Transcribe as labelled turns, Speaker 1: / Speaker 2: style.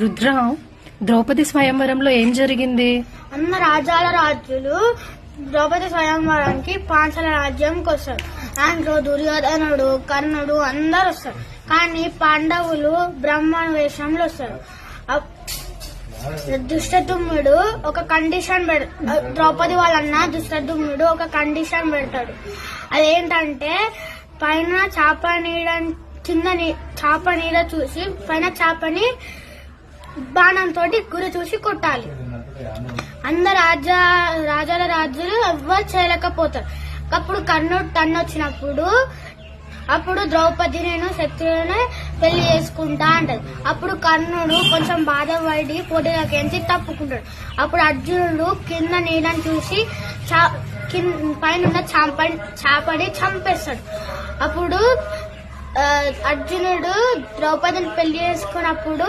Speaker 1: రుద్ర, ద్రౌపది స్వయంవరంలో ఏం జరిగింది?
Speaker 2: అన్న రాజాల రాజులు ద్రౌపది స్వయంవరానికి పాంచాల రాజ్యంకి వస్తారు. దాంట్లో దుర్యోధనుడు, కర్ణుడు అందరు వస్తారు. కానీ పాండవులు బ్రాహ్మణ వేషంలో వస్తారు. దుష్టదుమ్ముడు ఒక కండిషన్ ద్రౌపది వాళ్ళన్న దుష్టదుమ్ముడు ఒక కండిషన్ పెడతాడు. అదేంటంటే పైన చాప నీడ కింద చాప నీడ చూసి పైన చాపని బాణంతో గురి చూసి కొట్టాలి. అందరు రాజాల రాజులు ఎవ్వరు చేయలేకపోతారు. అప్పుడు కర్ణుడు తన్నొచ్చినప్పుడు అప్పుడు ద్రౌపది నేను శత్రువుని పెళ్లి చేసుకుంటా అంటది. అప్పుడు కర్ణుడు కొంచెం బాధపడి పోటీలకి తప్పుకుంటాడు. అప్పుడు అర్జునుడు కింద నీడని చూసి పైన చాపని చంపేస్తాడు. అప్పుడు అర్జునుడు ద్రౌపదిని పెళ్లి చేసుకున్నప్పుడు